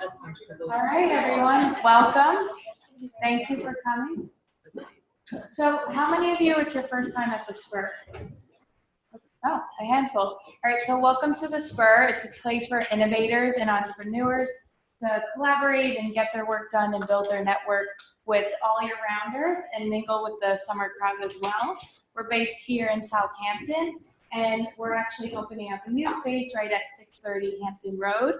All right, everyone, welcome. Thank you for coming. So how many of you, it's your first time at the Spur? Oh, a handful. All right, so welcome to the Spur. It's a place for innovators and entrepreneurs to collaborate and get their work done and build their network with all year rounders and mingle with the summer crowd as well. We're based here in Southampton, and we're actually opening up a new space right at 630 Hampton Road.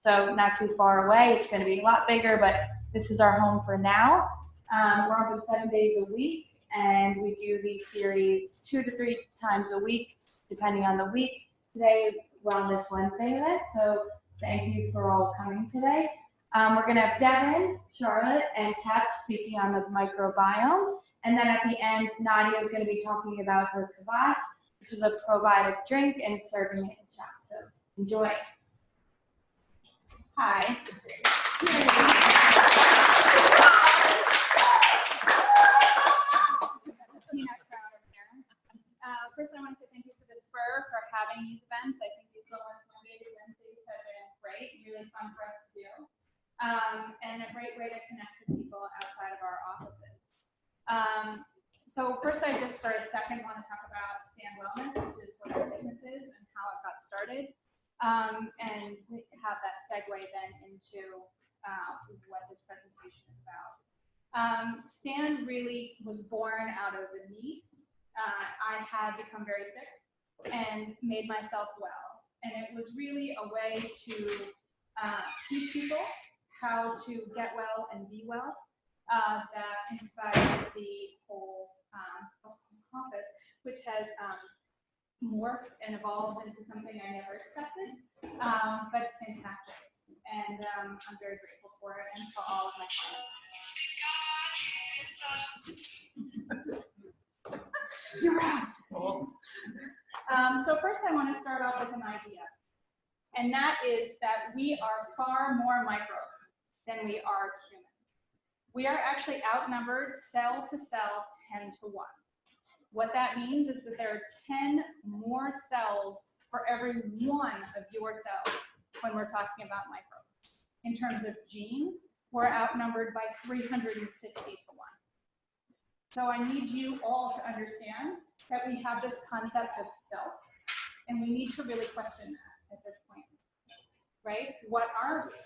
So not too far away. It's going to be a lot bigger, but this is our home for now. We're open 7 days a week, and we do these series 2 to 3 times a week, depending on the week. Today is Wellness Wednesday event, so thank you for all coming today. We're going to have Devin, Charlotte, and Tapp speaking on the microbiome. And then at the end, Nadia is going to be talking about her kvass, which is a probiotic drink, and serving it in shots. So enjoy. Hi. First, I want to say thank you for the Spur for having these events. I think these Wellness Wednesdays have been great, really fun for us to do, and a great way to connect with people outside of our offices. So first, I just for a second want to talk about Stand Wellness, which is what our business is and how it got started, and have that segue then into what this presentation is about. Stand really was born out of the need. I had become very sick and made myself well, and it was really a way to teach people how to get well and be well. That inspired the whole office, which has morphed and evolved into something I never expected, but it's fantastic, and I'm very grateful for it and for all of my clients. You're out. So first I want to start off with an idea, and that is that we are far more microbe than we are human. We are actually outnumbered cell to cell 10 to 1. What that means is that there are 10 more cells for every one of your cells when we're talking about microbes. In terms of genes, we're outnumbered by 360 to 1. So I need you all to understand that we have this concept of self, and we need to really question that at this point, right? What are we?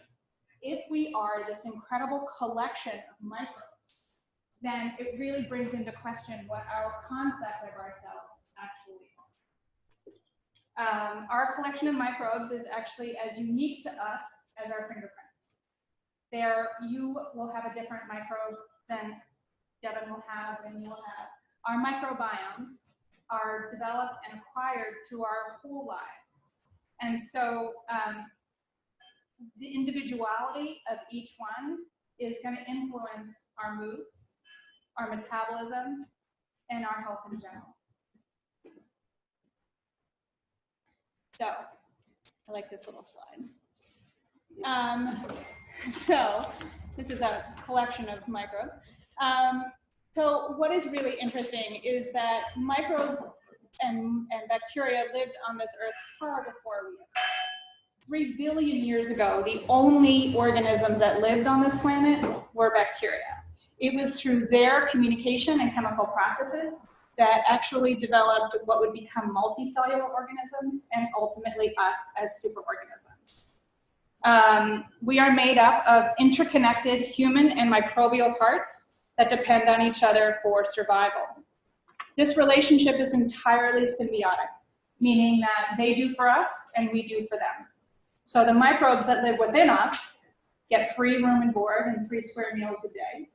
If we are this incredible collection of microbes, then it really brings into question what our concept of ourselves actually are. Our collection of microbes is actually as unique to us as our fingerprints. You will have a different microbe than Devin will have, and you will have. Our microbiomes are developed and acquired through our whole lives. And so the individuality of each one is going to influence our moods, our metabolism, and our health in general. So, I like this little slide. So, this is a collection of microbes. So, what is really interesting is that microbes and bacteria lived on this earth far before we did. 3 billion years ago, the only organisms that lived on this planet were bacteria. It was through their communication and chemical processes that actually developed what would become multicellular organisms and ultimately us as superorganisms. We are made up of interconnected human and microbial parts that depend on each other for survival. This relationship is entirely symbiotic, meaning that they do for us and we do for them. So the microbes that live within us get free room and board and free square meals a day.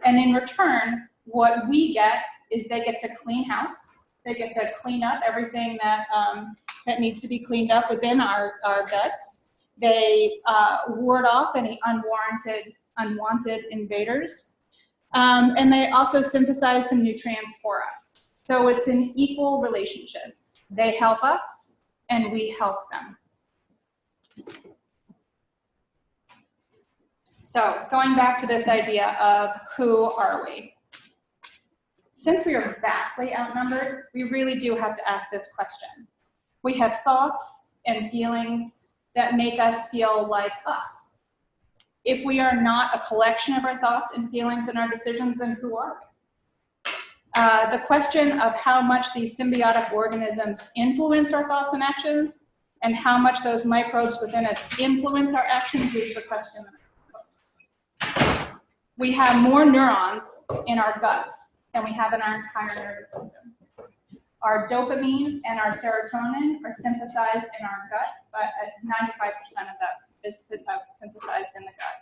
And in return, what we get is they get to clean house. They get to clean up everything that, that needs to be cleaned up within our guts. They ward off any unwanted invaders. And they also synthesize some nutrients for us. So it's an equal relationship. They help us and we help them. So going back to this idea of who are we? Since we are vastly outnumbered, we really do have to ask this question. We have thoughts and feelings that make us feel like us. If we are not a collection of our thoughts and feelings and our decisions, then who are we? The question of how much these symbiotic organisms influence our thoughts and actions, and how much those microbes within us influence our actions is the question. We have more neurons in our guts than we have in our entire nervous system. Our dopamine and our serotonin are synthesized in our gut, but 95% of that is synthesized in the gut.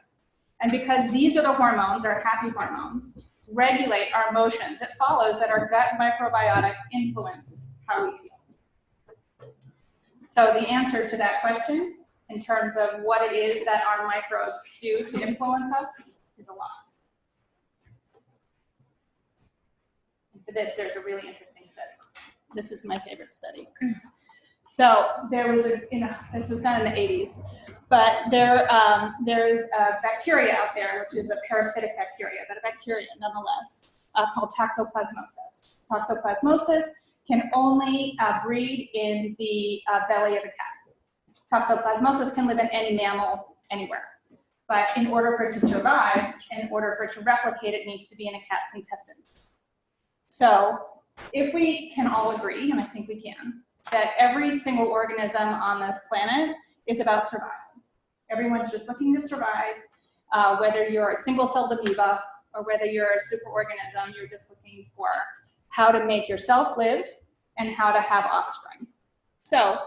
And because these are the hormones, our happy hormones, regulate our emotions, it follows that our gut microbiota influence how we feel. So the answer to that question, in terms of what it is that our microbes do to influence us, is a lot. And for this, there's a really interesting study. This is my favorite study. So there was this was done in the 80s, but there's a bacteria out there, which is a parasitic bacteria, but a bacteria nonetheless, called toxoplasmosis. Toxoplasmosis can only breed in the belly of a cat. Toxoplasmosis can live in any mammal anywhere. But in order for it to survive, in order for it to replicate, it needs to be in a cat's intestines. So if we can all agree, and I think we can, that every single organism on this planet is about survival. Everyone's just looking to survive, whether you're a single-celled amoeba or whether you're a superorganism, you're just looking for how to make yourself live and how to have offspring. So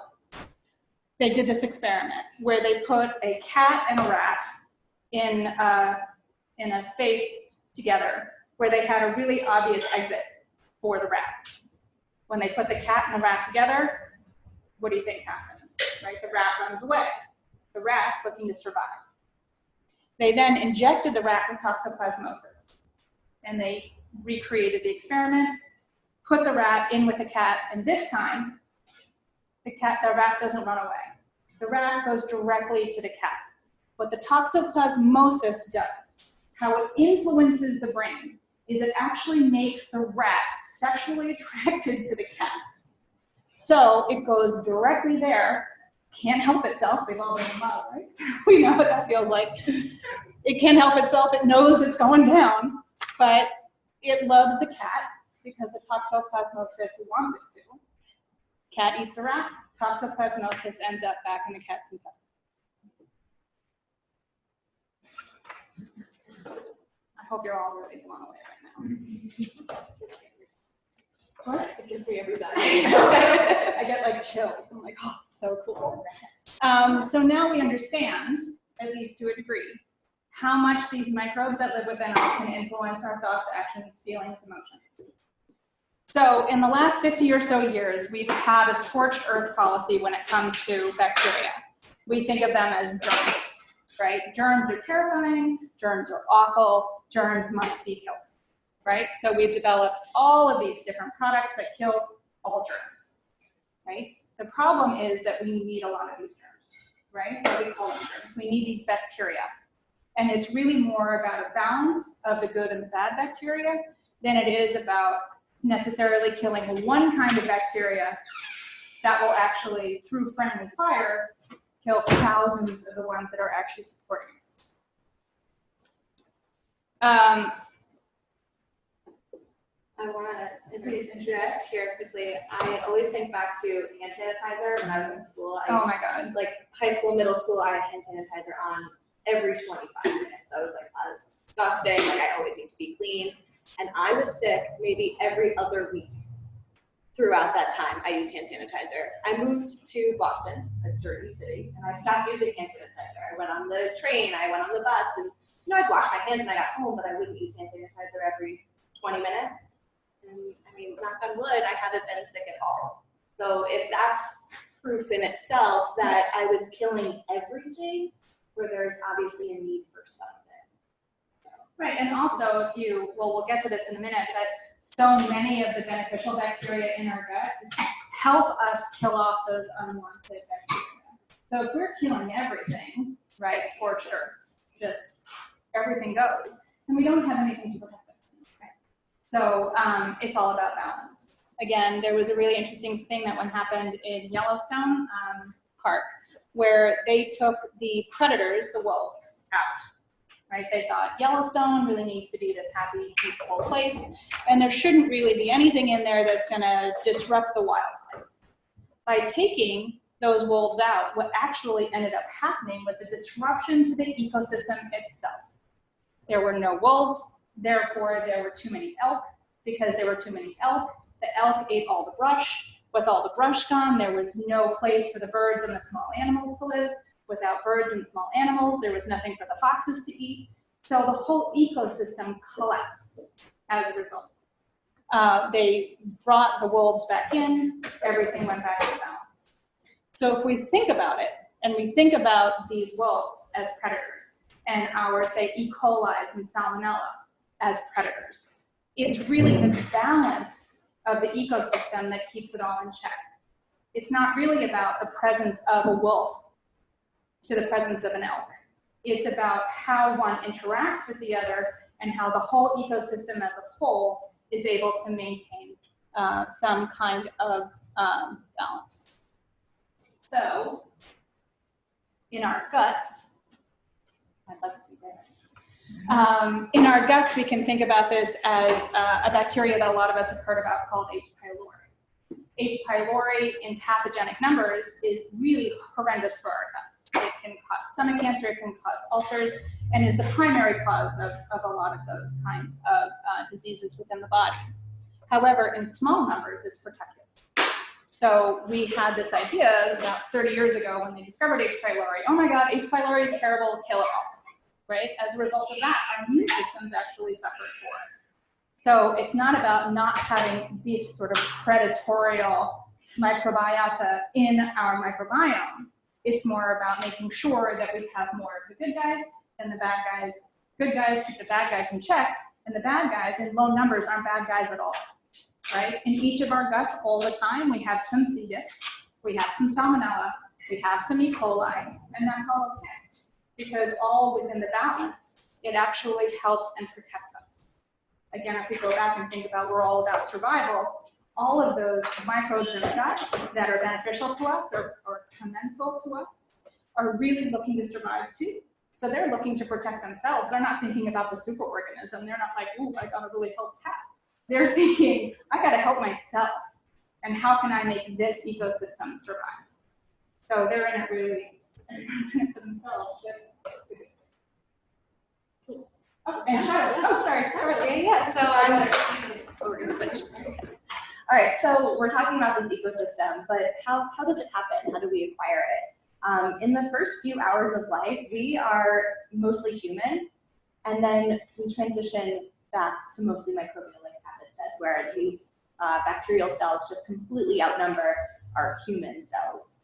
they did this experiment where they put a cat and a rat in a space together where they had a really obvious exit for the rat. When they put the cat and the rat together, what do you think happens? Right? The rat runs away. The rat's looking to survive. They then injected the rat with toxoplasmosis, and they recreated the experiment, put the rat in with the cat, and this time, the rat doesn't run away. The rat goes directly to the cat. What the toxoplasmosis does, how it influences the brain, is it actually makes the rat sexually attracted to the cat. So it goes directly there, can't help itself. We've all been in love, right? We know what that feels like. It can't help itself. It knows it's going down, but it loves the cat because the toxoplasmosis wants it to. Cat eats the rat. Toxoplasmosis ends up back in the cat's intestines. I hope you're all really blown away right now. What? It gets me every time. I get like chills. I'm like, oh, so cool. So now we understand, at least to a degree, how much these microbes that live within us can influence our thoughts, actions, feelings, emotions. So in the last 50 or so years, we've had a scorched earth policy when it comes to bacteria. We think of them as germs, right? Germs are terrifying, germs are awful, germs must be killed, right? So we've developed all of these different products that kill all germs, right? The problem is that we need a lot of these germs, right? What do we call them germs? We need these bacteria. And it's really more about a balance of the good and the bad bacteria than it is about necessarily killing one kind of bacteria that will actually, through friendly fire, kill thousands of the ones that are actually supporting us. I want to please interject here quickly. I always think back to hand sanitizer when I was in school. Oh my God. Like high school, middle school, I had hand sanitizer on every 25 minutes. I was like, oh, this is disgusting. Like I always need to be clean. And I was sick maybe every other week. Throughout that time, I used hand sanitizer. I moved to Boston, a dirty city, and I stopped using hand sanitizer. I went on the train, I went on the bus, and I'd wash my hands when I got home, but I wouldn't use hand sanitizer every 20 minutes. And I mean, knock on wood, I haven't been sick at all. So if that's proof in itself that I was killing everything, where there's obviously a need for something. Right, and also we'll get to this in a minute, but so many of the beneficial bacteria in our gut help us kill off those unwanted bacteria. So if we're killing everything, right, scorched earth, just everything goes, and we don't have anything to protect us. Right? So it's all about balance. Again, there was a really interesting thing that happened in Yellowstone Park, where they took the predators, the wolves, out. right? They thought Yellowstone really needs to be this happy, peaceful place, and there shouldn't really be anything in there that's gonna disrupt the wild. By taking those wolves out, what actually ended up happening was a disruption to the ecosystem itself. There were no wolves, therefore there were too many elk. Because there were too many elk, the elk ate all the brush. With all the brush gone, there was no place for the birds and the small animals to live. Without birds and small animals, there was nothing for the foxes to eat. So the whole ecosystem collapsed as a result. They brought the wolves back in, everything went back to balance. So if we think about it, and we think about these wolves as predators, and our, say, E. coli and salmonella as predators, it's really the balance of the ecosystem that keeps it all in check. It's not really about the presence of a wolf to the presence of an elk. It's about how one interacts with the other and how the whole ecosystem as a whole is able to maintain some kind of balance. So, in our guts, I'd like to see that. In our guts, we can think about this as a bacteria that a lot of us have heard about called H. pylori. H. pylori in pathogenic numbers is really horrendous for our guts. It can cause stomach cancer, it can cause ulcers, and is the primary cause of a lot of those kinds of diseases within the body. However, in small numbers, it's protective. So we had this idea about 30 years ago when they discovered H. pylori. Oh my God, H. pylori is terrible, kill it all. Right? As a result of that, our immune systems actually suffered for it. So it's not about not having this sort of predatorial microbiota in our microbiome. It's more about making sure that we have more of the good guys than the bad guys. Good guys keep the bad guys in check, and the bad guys in low numbers aren't bad guys at all. Right? In each of our guts all the time, we have some C. diff, we have some salmonella, we have some E. coli, and that's all okay. Because all within the balance, it actually helps and protects us. Again, if we go back and think about we're all about survival, all of those microbes in the gut that are beneficial to us or commensal to us are really looking to survive too. So they're looking to protect themselves. They're not thinking about the superorganism. They're not like, ooh, I gotta really help Tapp. They're thinking, I gotta help myself. And how can I make this ecosystem survive? So they're in it really, everyone's in it for themselves. Oh, and Charlotte. Oh, sorry, Charlotte. Yeah. So we're gonna switch. All right. So we're talking about this ecosystem, but how does it happen? How do we acquire it? In the first few hours of life, we are mostly human, and then we transition back to mostly microbial, like Tapp said, where these bacterial cells just completely outnumber our human cells.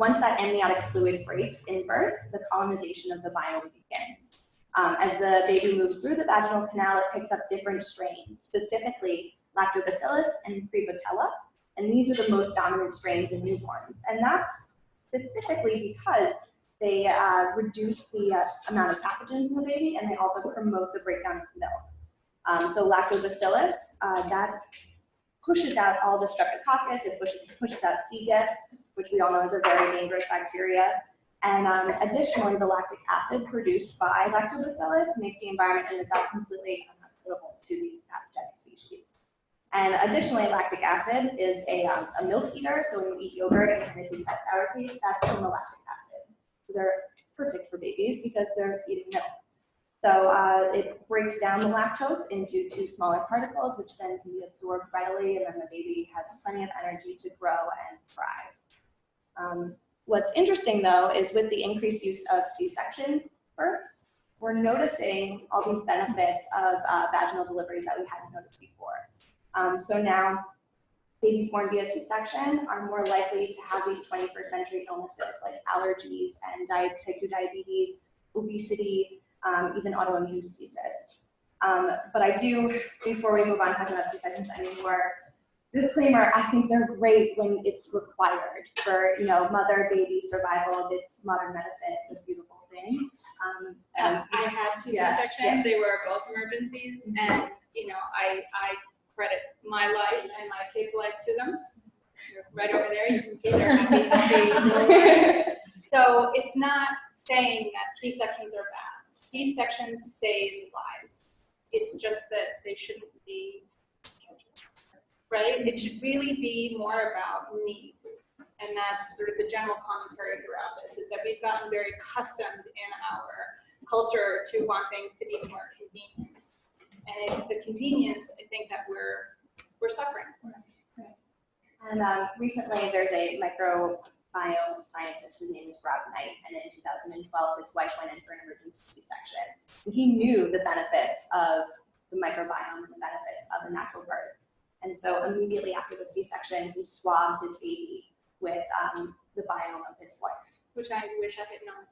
Once that amniotic fluid breaks in birth, the colonization of the biome begins. As the baby moves through the vaginal canal, it picks up different strains, specifically Lactobacillus and Prevotella, and these are the most dominant strains in newborns. And that's specifically because they reduce the amount of pathogens in the baby, and they also promote the breakdown of milk. So Lactobacillus, that pushes out all the streptococcus, it pushes out C. diff, which we all know is a very dangerous bacteria. And additionally, the lactic acid produced by Lactobacillus makes the environment in the gut completely unhospitable to these pathogenic species. And additionally, lactic acid is a milk eater, so when you eat yogurt and kind of taste that sour taste, that's from the lactic acid. So they're perfect for babies because they're eating milk. So it breaks down the lactose into two smaller particles, which then can be absorbed readily, and then the baby has plenty of energy to grow and thrive. What's interesting, though, is with the increased use of C-section births, we're noticing all these benefits of vaginal deliveries that we hadn't noticed before. So now, babies born via C-section are more likely to have these 21st century illnesses like allergies and type 2 diabetes, obesity, even autoimmune diseases. But I do, before we move on talking about C-sections anymore, disclaimer, I think they're great when it's required for, mother-baby survival. It's modern medicine. It's a beautiful thing. I had two C-sections. Yes. They were both emergencies, and I credit my life and my kids' life to them. They're right over there. You can see they're happy little kids. So it's not saying that C-sections are bad. C-sections save lives. It's just that they shouldn't be scheduled, right? It should really be more about need. And that's sort of the general commentary throughout this, is that we've gotten very accustomed in our culture to want things to be more convenient. And it's the convenience, I think, that we're suffering. Right. And recently there's a microbiome scientist, his name is Rob Knight, and in 2012 his wife went in for an emergency C-section. And he knew the benefits of the microbiome and the benefits of a natural birth. And so immediately after the C-section, he swabbed his baby with the biome of his wife. Which I wish I had known.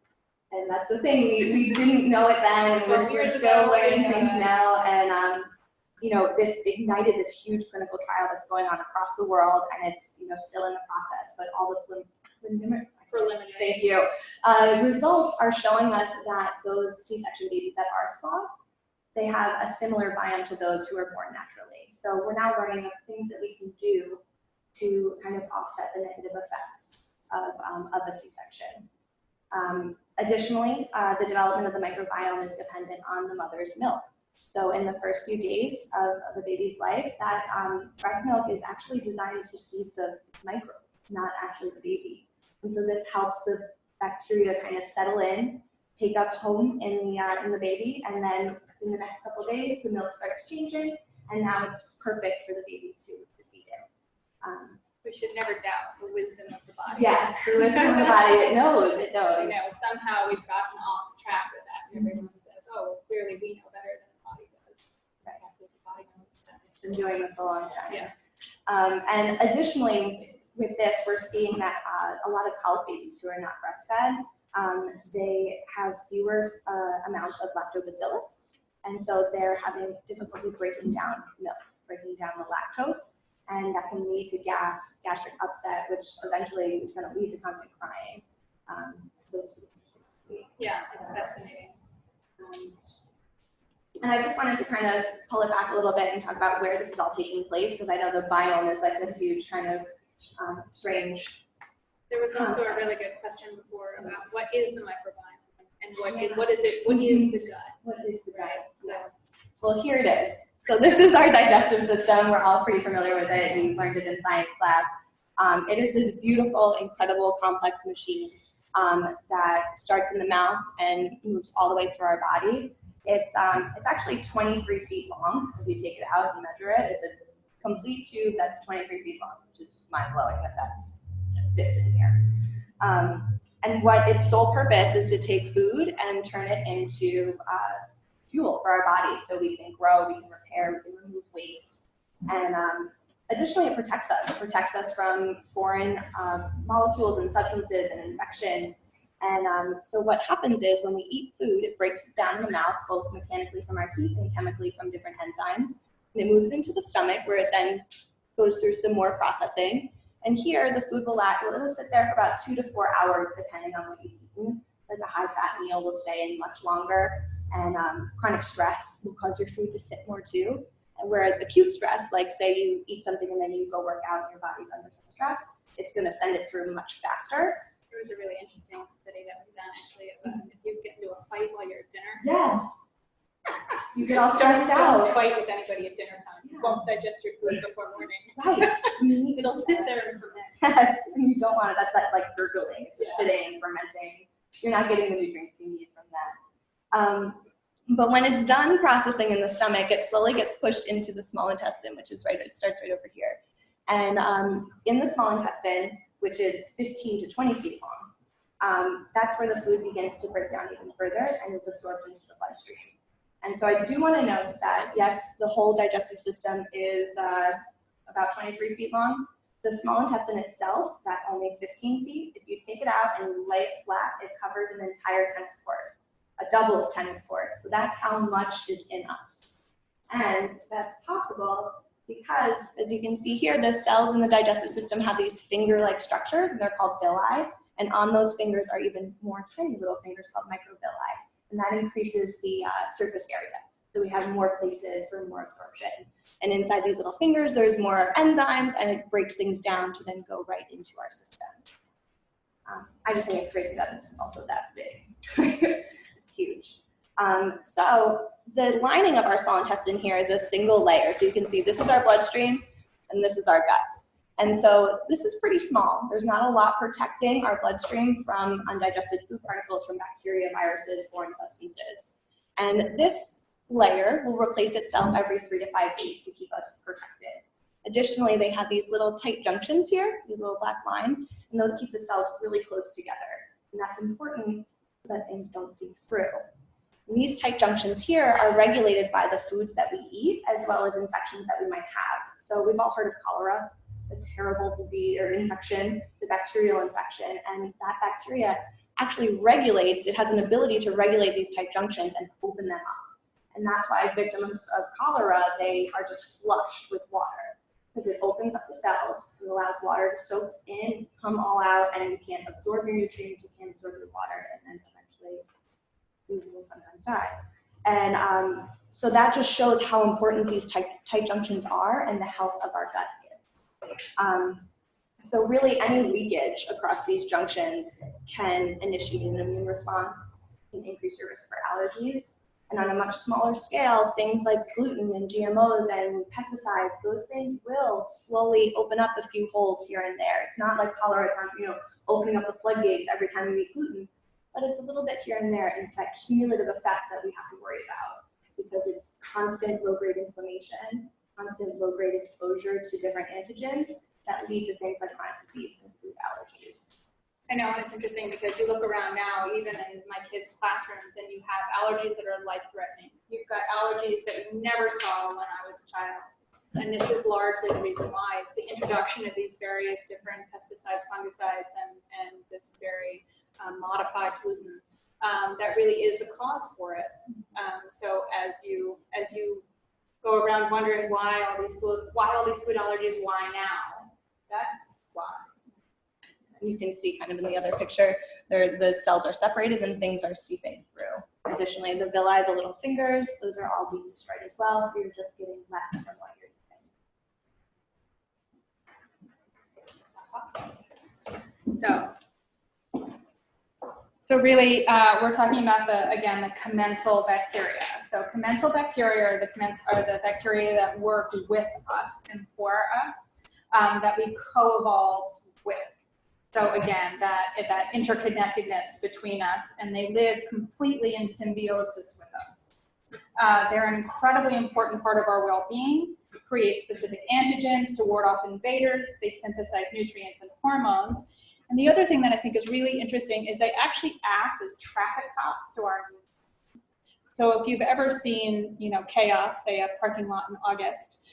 And that's the thing, we didn't know it then, and we're still learning things now, and you know, this ignited this huge clinical trial that's going on across the world, and it's, you know, still in the process, but all the Preliminary. Thank you. Results are showing us that those C-section babies that are swabbed, they have a similar biome to those who are born naturally. So we're now learning things that we can do to kind of offset the negative effects of a C-section. Additionally, the development of the microbiome is dependent on the mother's milk. So in the first few days of the baby's life, that breast milk is actually designed to feed the microbes, not actually the baby. And so this helps the bacteria kind of settle in, take up home in the baby, and then in the next couple of days, the milk starts changing, and now it's perfect for the baby to feed it. We should never doubt the wisdom of the body. Yes, the wisdom of the body, it knows. You know, somehow we've gotten off track with that, and everyone says, oh, well, clearly we know better than the body does. Right. The body knows best. It's been doing this a long time. Yeah. And additionally, with this, we're seeing that a lot of colic babies who are not breastfed, they have fewer amounts of lactobacillus, and so they're having difficulty breaking down milk, breaking down the lactose. And that can lead to gastric upset, which eventually is going to lead to constant crying. So it's pretty interesting to see. Yeah, it's fascinating. And I just wanted to kind of pull it back a little bit and talk about where this is all taking place, because I know the biome is like this huge kind of strange. There was also a really good question before about what is the microbiome and what is it? What is the gut? What is the gut? Right. So, well, here it is. So this is our digestive system. We're all pretty familiar with it. We learned it in science class. It is this beautiful, incredible, complex machine that starts in the mouth and moves all the way through our body. It's actually 23 feet long. If you take it out and measure it, it's a complete tube that's 23 feet long, which is just mind-blowing that fits in here. And what its sole purpose is to take food and turn it into fuel for our bodies, so we can grow, we can repair, we can remove waste. And additionally, it protects us. It protects us from foreign molecules and substances and infection. And so what happens is when we eat food, it breaks down in the mouth, both mechanically from our teeth and chemically from different enzymes. And it moves into the stomach, where it then goes through some more processing. And here, the food will sit there for about 2 to 4 hours, depending on what you've eaten. Like a high-fat meal will stay in much longer. And chronic stress will cause your food to sit more too. And whereas acute stress, like say you eat something and then you go work out and your body's under some stress, it's going to send it through much faster. there was a really interesting study that was done actually about if you get into a fight while you're at dinner. Yes. You get all stressed out. Don't fight with anybody at dinner time. You won't digest your food before morning. Right. It'll sit there and ferment. Yes, and you don't want it. That's that like gurgling. It's just Yeah. sitting and fermenting. You're not getting the nutrients you need from that. But when it's done processing in the stomach, it slowly gets pushed into the small intestine, which is it starts right over here. And in the small intestine, which is 15 to 20 feet long, that's where the food begins to break down even further and is absorbed into the bloodstream. And so I do want to note that, yes, the whole digestive system is about 23 feet long. The small intestine itself, that's only 15 feet. If you take it out and lay it flat, it covers an entire tennis court, a doubles tennis court. So that's how much is in us. And that's possible because, as you can see here, the cells in the digestive system have these finger-like structures, and they're called villi. And on those fingers are even more tiny little fingers called microvilli. And that increases the surface area. So we have more places for more absorption. And inside these little fingers, there's more enzymes, and it breaks things down to then go right into our system. I just think it's crazy that it's also that big. It's huge. So the lining of our small intestine here is a single layer. So you can see this is our bloodstream and this is our gut. And so this is pretty small. There's not a lot protecting our bloodstream from undigested food particles, from bacteria, viruses, foreign substances. And this layer will replace itself every 3 to 5 days to keep us protected. Additionally, they have these little tight junctions here, these little black lines, and those keep the cells really close together. And that's important so that things don't seep through. And these tight junctions here are regulated by the foods that we eat, as well as infections that we might have. So we've all heard of cholera, the terrible disease or infection, the bacterial infection, and that bacteria actually regulates, it has an ability to regulate these tight junctions and open them up. And that's why victims of cholera, they are just flushed with water, because it opens up the cells and allows water to soak in, come all out, and you can't absorb your nutrients, you can't absorb your water, and then eventually you will sometimes die. And so that just shows how important these tight junctions are and the health of our gut is. So really any leakage across these junctions can initiate an immune response, can increase your risk for allergies. And on a much smaller scale, things like gluten and GMOs and pesticides, those things will slowly open up a few holes here and there. It's not like cholera, opening up the floodgates every time you eat gluten, but it's a little bit here and there, and it's that cumulative effect that we have to worry about, because it's constant low-grade inflammation, constant low-grade exposure to different antigens that lead to things like chronic disease and food allergies. I know, and it's interesting because you look around now, even in my kids' classrooms, and you have allergies that are life-threatening. You've got allergies that you never saw when I was a child. And this is largely the reason why. It's the introduction of these various different pesticides, fungicides, and this very modified gluten that really is the cause for it. So as you go around wondering why all these food allergies, why now? That's why. You can see kind of in the other picture, the cells are separated and things are seeping through. Additionally, the villi, the little fingers, those are all being destroyed as well, so you're just getting less from what you're eating. So really, we're talking about the commensal bacteria. So commensal bacteria are the bacteria that work with us and for us, that we co-evolved with. So again, that interconnectedness between us, and they live completely in symbiosis with us. They're an incredibly important part of our well-being, create specific antigens to ward off invaders, they synthesize nutrients and hormones. And the other thing that I think is really interesting is they actually act as traffic cops to our immune system. So if you've ever seen, chaos, say a parking lot in August,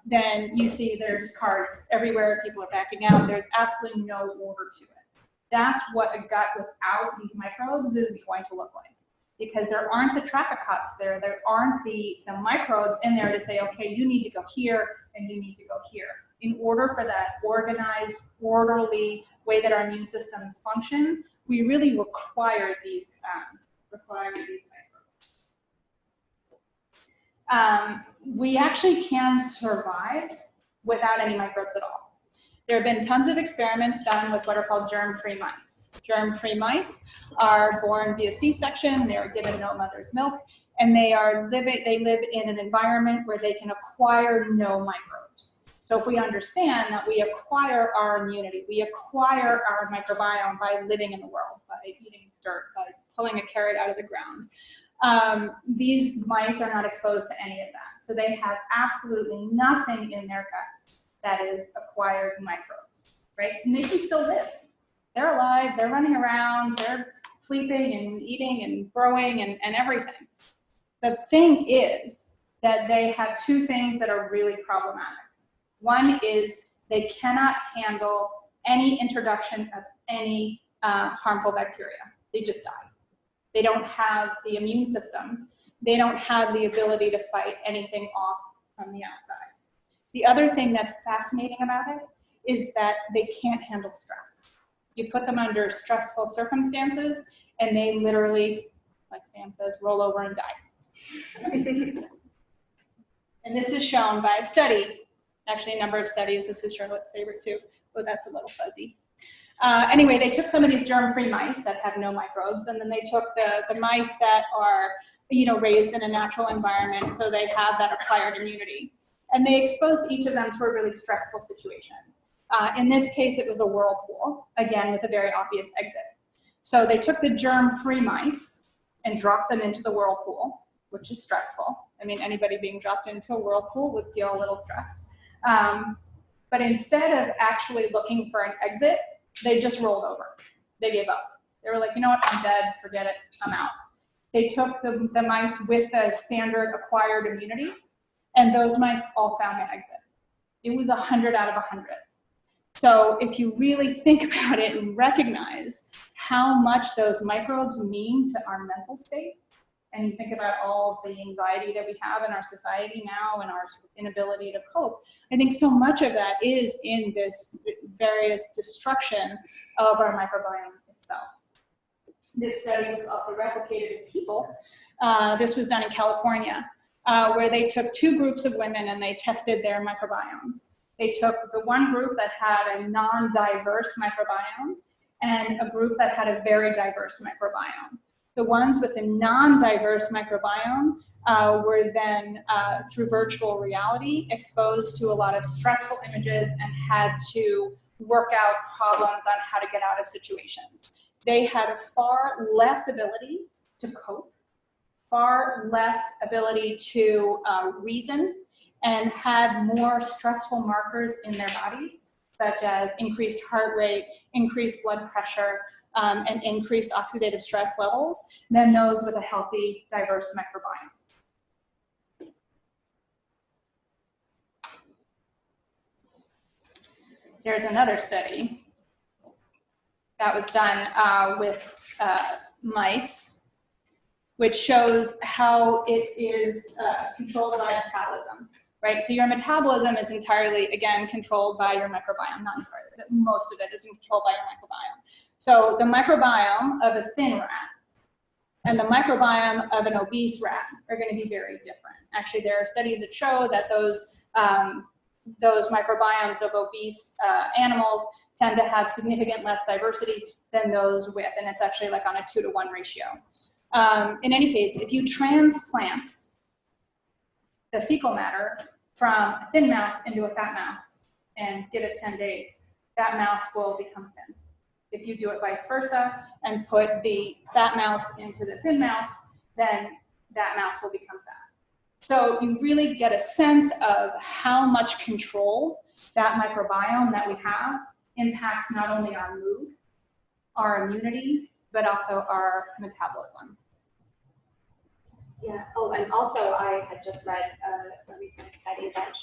then you see there's cars everywhere, people are backing out, there's absolutely no order to it. That's what a gut without these microbes is going to look like. Because there aren't the traffic cops there aren't the microbes in there to say, okay, you need to go here and you need to go here. In order for that organized, orderly way that our immune systems function, we really require these microbes. We actually can survive without any microbes at all. There have been tons of experiments done with what are called germ-free mice. Germ-free mice are born via C-section, they are given no mother's milk, and they live in an environment where they can acquire no microbes. So if we understand that we acquire our immunity, we acquire our microbiome by living in the world, by eating dirt, by pulling a carrot out of the ground, these mice are not exposed to any of that. So they have absolutely nothing in their guts that is acquired microbes, right? And they can still live. They're alive, they're running around, they're sleeping and eating and growing and everything. The thing is that they have two things that are really problematic. One is they cannot handle any introduction of any harmful bacteria. They just die. They don't have the immune system. They don't have the ability to fight anything off from the outside. The other thing that's fascinating about it is that they can't handle stress. You put them under stressful circumstances and they literally, like Sam says, roll over and die. And this is shown by a study, actually a number of studies. This is Charlotte's favorite too. Oh, that's a little fuzzy. Anyway, they took some of these germ-free mice that have no microbes, and then they took the mice that are, raised in a natural environment, so they have that acquired immunity. And they exposed each of them to a really stressful situation. In this case, it was a whirlpool, again, with a very obvious exit. So they took the germ-free mice and dropped them into the whirlpool, which is stressful. I mean, anybody being dropped into a whirlpool would feel a little stressed. But instead of actually looking for an exit, they just rolled over. They gave up. They were like, you know what, I'm dead, forget it, I'm out. They took the mice with the standard acquired immunity, and those mice all found the exit. It was 100 out of 100. So if you really think about it and recognize how much those microbes mean to our mental state, and you think about all of the anxiety that we have in our society now and our inability to cope, I think so much of that is in this various destruction of our microbiome itself. This study was also replicated in people. This was done in California, where they took two groups of women and they tested their microbiomes. They took the one group that had a non-diverse microbiome and a group that had a very diverse microbiome. The ones with the non-diverse microbiome were then, through virtual reality, exposed to a lot of stressful images and had to work out problems on how to get out of situations. They had far less ability to cope, far less ability to reason, and had more stressful markers in their bodies, such as increased heart rate, increased blood pressure, and increased oxidative stress levels than those with a healthy, diverse microbiome. There's another study that was done with mice, which shows how it is controlled by metabolism, right? So your metabolism is entirely, again, controlled by your microbiome, not entirely, but most of it is controlled by your microbiome. So the microbiome of a thin rat and the microbiome of an obese rat are going to be very different. Actually, there are studies that show that those microbiomes of obese animals tend to have significant less diversity than those with, and it's actually like on a 2-to-1 ratio. In any case, if you transplant the fecal matter from a thin mouse into a fat mouse and give it 10 days, that mouse will become thin. If you do it vice versa and put the fat mouse into the thin mouse, then that mouse will become fat. So you really get a sense of how much control that microbiome that we have impacts not only our mood, our immunity, but also our metabolism. Yeah. Oh, and also I had just read a recent study that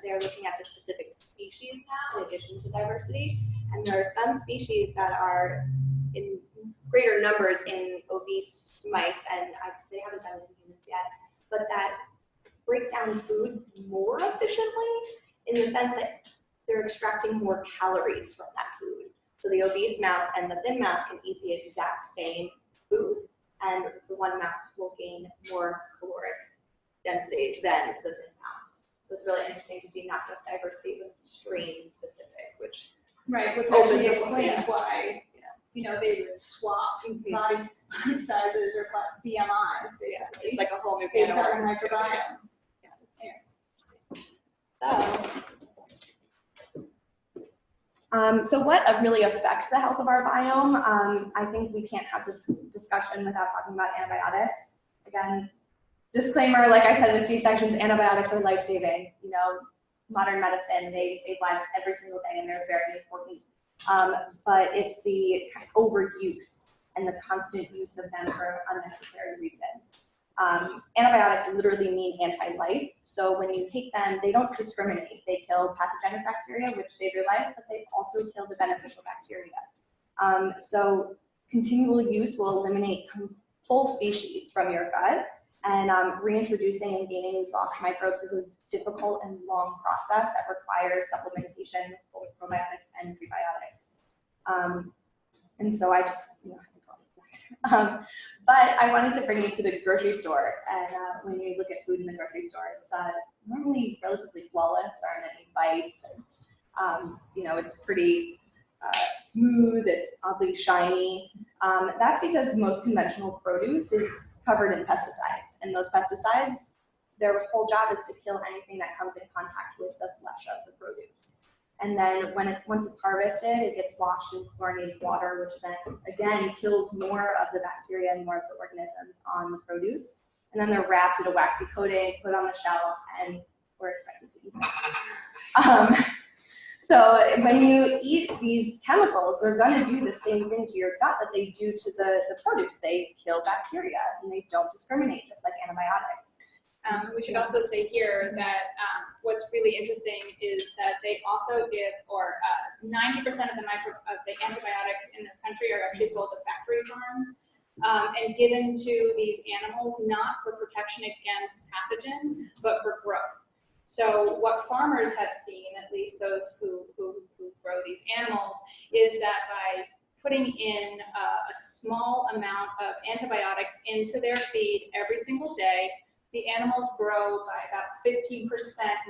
they're looking at the specific species now in addition to diversity. And there are some species that are in greater numbers in obese mice, and they haven't done it in humans yet, but that break down food more efficiently in the sense that they're extracting more calories from that food. So the obese mouse and the thin mouse can eat the exact same food, and the one mouse will gain more caloric density than the thin mouse. So it's really interesting to see not just diversity, but strain specific, which actually explains why they were swapped body sizes or BMIs. Yeah, it's like a whole new based on microbiome. So what really affects the health of our biome? I think we can't have this discussion without talking about antibiotics. Again, disclaimer, like I said with C-sections, antibiotics are life-saving. Modern medicine, they save lives every single day and they're very important. But it's the kind of overuse and the constant use of them for unnecessary reasons. Antibiotics literally mean anti-life. So when you take them, they don't discriminate. They kill pathogenic bacteria, which save your life, but they also kill the beneficial bacteria. So continual use will eliminate full species from your gut, and reintroducing and gaining these lost microbes is a difficult and long process that requires supplementation with both probiotics and prebiotics. And so I just, but I wanted to bring you to the grocery store, and when you look at food in the grocery store, it's normally relatively flawless. There aren't any bites. It's pretty smooth, it's oddly shiny. That's because most conventional produce is covered in pesticides, and those pesticides, their whole job is to kill anything that comes in contact with the flesh of the produce. And then once it's harvested, it gets washed in chlorinated water, which then again kills more of the bacteria and more of the organisms on the produce. And then they're wrapped in a waxy coating, put on the shelf, and we're expected to eat them. So when you eat these chemicals, they're going to do the same thing to your gut that they do to the produce. They kill bacteria, and they don't discriminate, just like antibiotics. We should also say here that what's really interesting is that they also give, or 90% of the antibiotics in this country are actually sold to factory farms and given to these animals, not for protection against pathogens, but for growth. So what farmers have seen, at least those who grow these animals, is that by putting in a small amount of antibiotics into their feed every single day, the animals grow by about 15%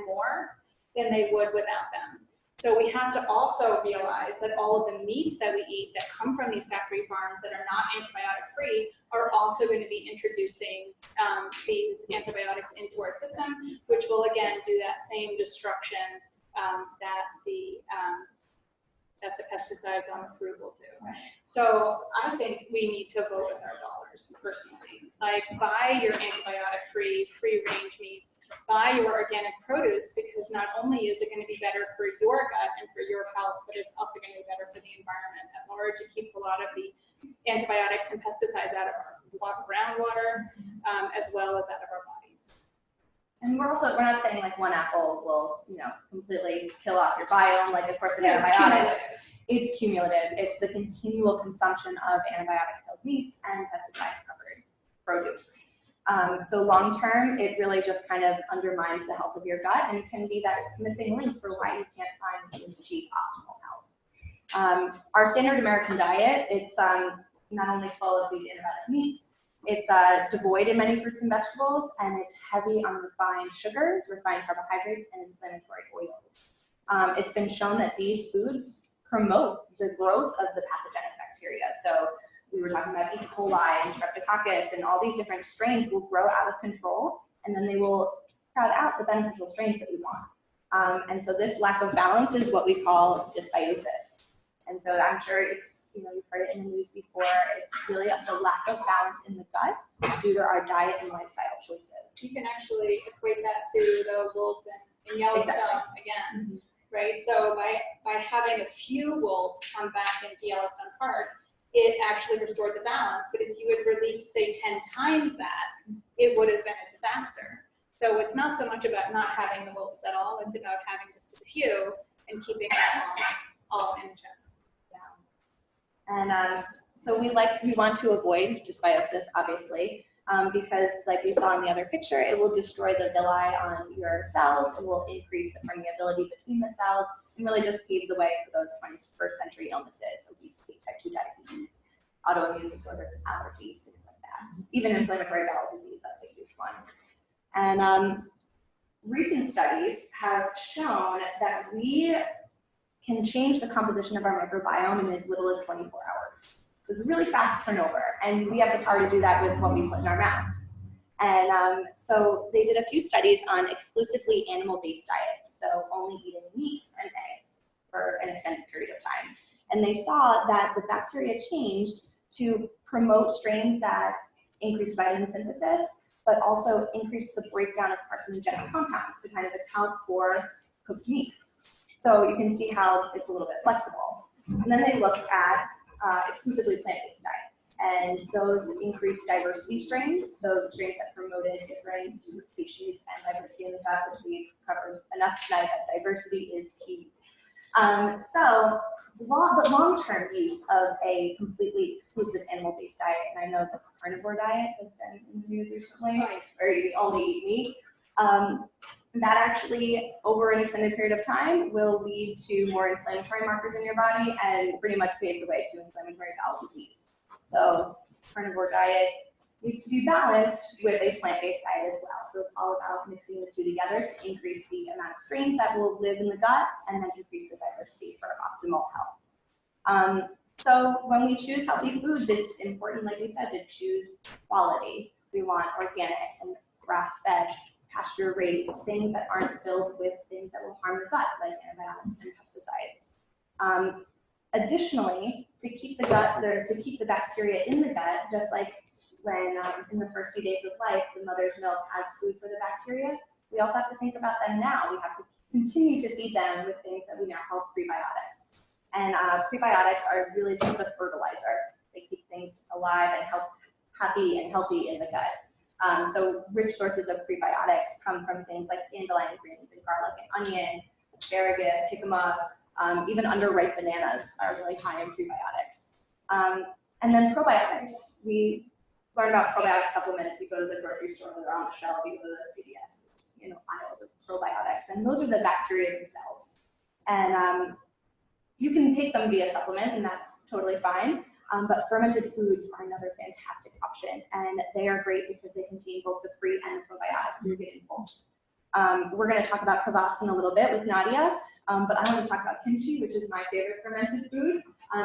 more than they would without them. So we have to also realize that all of the meats that we eat that come from these factory farms that are not antibiotic free are also going to be introducing these antibiotics into our system, which will again do that same destruction that the pesticides on the fruit will do. So I think we need to vote with our dollars, personally. Like, buy your antibiotic-free, free-range meats, buy your organic produce, because not only is it going to be better for your gut and for your health, but it's also going to be better for the environment at large. It keeps a lot of the antibiotics and pesticides out of our groundwater, as well as out of our bodies. And we're not saying like one apple will, completely kill off your biome. Like, of course, an antibiotic. It's cumulative. It's the continual consumption of antibiotic-filled meats and pesticide-covered produce. So long term, it really just kind of undermines the health of your gut and can be that missing link for why you can't find and achieve optimal health. Our standard American diet, it's not only full of these antibiotic meats, it's devoid in many fruits and vegetables, and it's heavy on refined sugars, refined carbohydrates, and inflammatory oils. It's been shown that these foods promote the growth of the pathogenic bacteria. So we were talking about E. coli and streptococcus, and all these different strains will grow out of control, and then they will crowd out the beneficial strains that we want. And so this lack of balance is what we call dysbiosis. And so I'm sure it's, you've heard it in the news before, it's really the lack of balance in the gut due to our diet and lifestyle choices. You can actually equate that to the wolves in Yellowstone again, right? So by having a few wolves come back into Yellowstone Park, it actually restored the balance. But if you had released, say, 10 times that, it would have been a disaster. So it's not so much about not having the wolves at all, it's about having just a few and keeping them all in check. And so we want to avoid dysbiosis, obviously, because like we saw in the other picture, it will destroy the villi on your cells, it will increase the permeability between the cells, and really just pave the way for those 21st century illnesses, obesity, type 2 diabetes, autoimmune disorders, allergies, things like that. Even inflammatory bowel disease, that's a huge one. And recent studies have shown that we can change the composition of our microbiome in as little as 24 hours. So it's a really fast turnover, and we have the power to do that with what we put in our mouths. And so they did a few studies on exclusively animal-based diets, so only eating meats and eggs for an extended period of time. And they saw that the bacteria changed to promote strains that increased vitamin synthesis, but also increased the breakdown of carcinogenic compounds to kind of account for cooked meats. So you can see how it's a little bit flexible. And then they looked at exclusively plant-based diets, and those increased diversity strains, so strains that promoted different species and diversity in the gut, which we've covered enough tonight that diversity is key. But long-term use of a completely exclusive animal-based diet, and I know the carnivore diet has been in the news recently, where you only eat meat, that actually, over an extended period of time, will lead to more inflammatory markers in your body and pretty much pave the way to inflammatory bowel disease. So carnivore diet needs to be balanced with a plant-based diet as well. So it's all about mixing the two together to increase the amount of strains that will live in the gut and then increase the diversity for optimal health. So when we choose healthy foods, it's important, like we said, to choose quality. We want organic and grass-fed, pasture-raised, things that aren't filled with things that will harm the gut, like antibiotics and pesticides. Additionally, to keep the bacteria in the gut, just like when in the first few days of life, the mother's milk has food for the bacteria, we also have to think about them now. We have to continue to feed them with things that we now call prebiotics. And prebiotics are really just the fertilizer. They keep things alive and happy and healthy in the gut. So rich sources of prebiotics come from things like dandelion greens and garlic and onion, asparagus, jicama, even underripe bananas are really high in prebiotics. And then probiotics. We learn about probiotic supplements. You go to the grocery store, they're on the shelf. You go to the CVS, aisles of probiotics. And those are the bacteria themselves. And you can take them via supplement, and that's totally fine. But fermented foods are another fantastic option, and they are great because they contain both the pre and the probiotics you're getting both. We're going to talk about kvass in a little bit with Nadia, but I want to talk about kimchi, which is my favorite fermented food.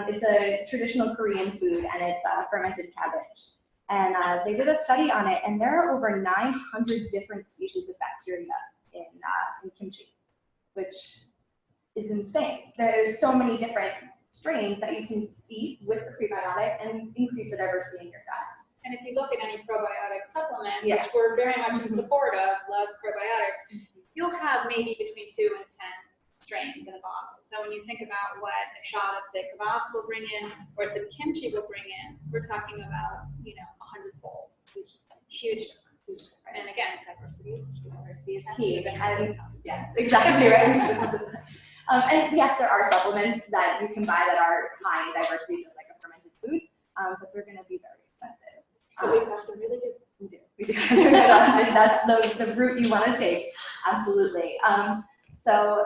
It's a traditional Korean food, and it's fermented cabbage. And they did a study on it, and there are over 900 different species of bacteria in kimchi, which is insane. There's so many different strains that you can eat with the prebiotic and increase the diversity in your gut. And if you look at any probiotic supplement, Yes. which we're very much in support of, love probiotics, you'll have maybe between 2 and 10 strains in a bottle. So when you think about what a shot of, say, kvass will bring in, or some kimchi will bring in, we're talking about, 100-fold. Huge difference. And again, diversity is key. Yes, exactly right. And yes, there are supplements that you can buy that are high in diversity, just like a fermented food, but they're going to be very expensive. So we've got some really good. We do. That's the route you want to take. Absolutely. So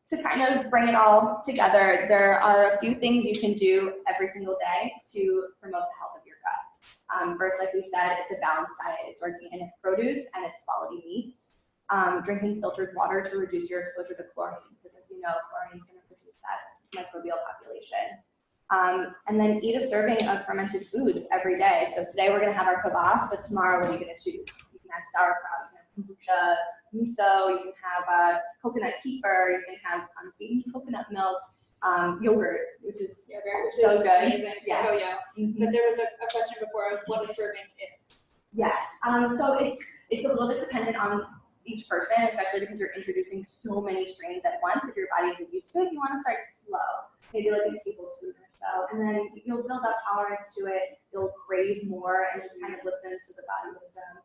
to kind of bring it all together, there are a few things you can do every single day to promote the health of your gut. First, like we said, it's a balanced diet. It's organic produce and it's quality meats. Drinking filtered water to reduce your exposure to chlorine, because as you know, chlorine is going to produce that microbial population. And then eat a serving of fermented foods every day. So today we're going to have our kvass, but tomorrow what are you going to choose? You can have sauerkraut, you can have kombucha, miso, you can have coconut kefir, you can have unsweetened coconut milk, yogurt, which is so good. Amazing. Yes. Oh, yeah. Mm-hmm. But there was a question before of what a serving is. Yes. So it's a little bit dependent on each person, especially because you're introducing so many strains at once. If your body isn't used to it, you want to start slow, maybe like a tablespoon or so, and then you'll build up tolerance to it. You'll crave more and just kind of listens to the body wisdom.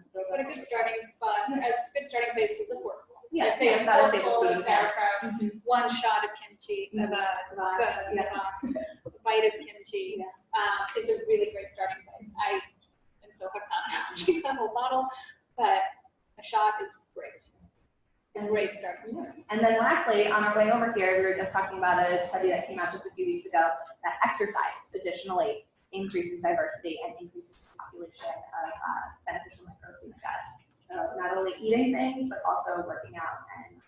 But a good starting spot, a good starting place is a forkful. Yeah, I'd say about a a forkful of tablespoon. sauerkraut, 1 shot of kimchi, of a bite of kimchi is a really great starting place. I am so hooked on it. I'll drink that whole bottle, but a shot is great. A great starting point. And then lastly, on our way over here, we were just talking about a study that came out just a few weeks ago that exercise additionally increases diversity and increases the population of beneficial microbes in the gut. So not only eating things, but also working out and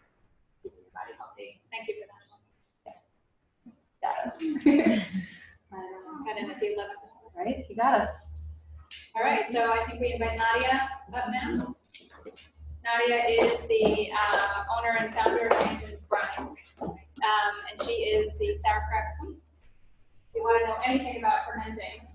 keeping your body healthy. Thank you for that. Got us. Got in at the 11th. Right? You got us. All right, so I think we invite Nadia up now. Nadia is the owner and founder of Hampton's Brine, and she is the sauerkraut queen. If you want to know anything about fermenting,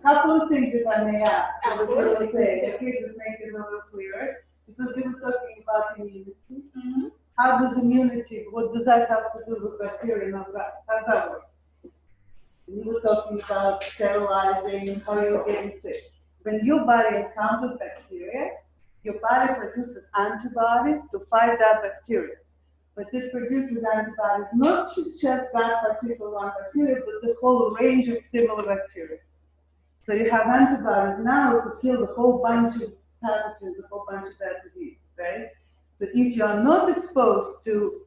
couple of things if I may add. Absolutely. Say, okay, just make it a little clearer, because you were talking about immunity. mm-hmm. How does immunity, what does that have to do with bacteria and all that? How does that work? You were talking about sterilizing, how you're getting sick. When your body encounters bacteria, your body produces antibodies to fight that bacteria. But it produces antibodies, not just that particular one bacteria, but the whole range of similar bacteria. So you have antibodies now to kill the whole bunch of pathogens, the whole bunch of that disease, right? So if you are not exposed to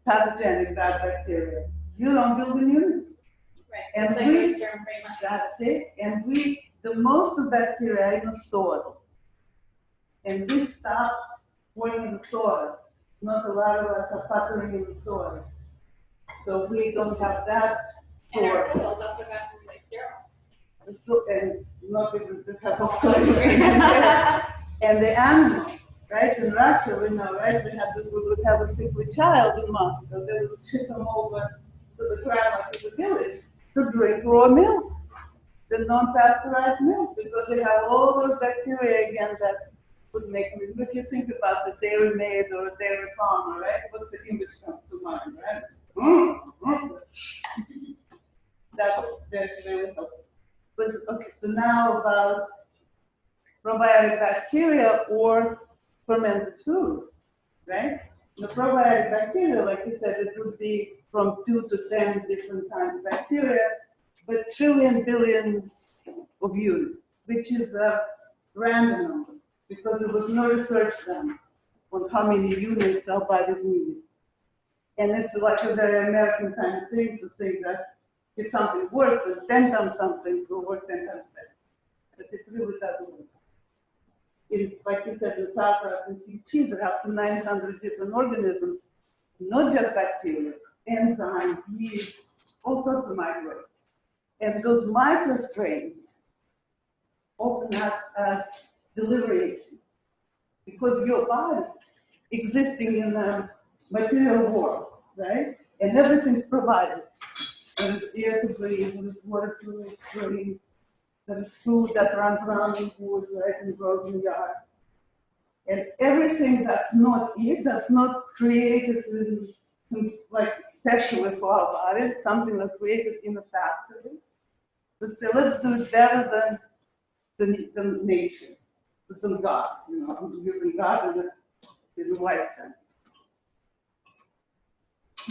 pathogenic bad bacteria, you don't build immunity. Right. And Just like we- those germ-free mice. That's it. And the most of bacteria are in the soil. And we stop working in the soil. Not a lot of us are puttering in the soil. So we don't have that And our source. soils also got really sterile. So, and not even the type of soil. And the animals, right? In Russia, we know, right? We would have a sickly child in Moscow. They would ship them over to the grandma to the village to drink raw milk, the non-pasteurized milk, because they have all those bacteria again that would make me. If you think about the dairy maid or a dairy farmer, right? What's the image comes to mind, right? That's very helpful. But okay, so now about probiotic bacteria or fermented foods, right? The probiotic bacteria, like you said, it would be from 2 to 10 different kinds of bacteria, but trillion billions of units, which is a random number, because there was no research done on how many units our bodies need. And it's like a very American kind of thing to think that if something works, and 10 times something will work 10 times better. But it really doesn't work. Like you said, in sauerkraut and kimchi, there are up to 900 different organisms, not just bacteria, enzymes, yeasts, all sorts of microbes. And those microstrains often act as delivery agents, because your body existing in a material world, right? And everything's provided. There is air to breathe, there is water to drink, there is food that runs around in woods, right, and grows in the yard. And everything that's not it, that's not created like especially for our body, something that's created in a factory. Let's say, let's do it better than nature, than God. You know, I'm using God in the white sense.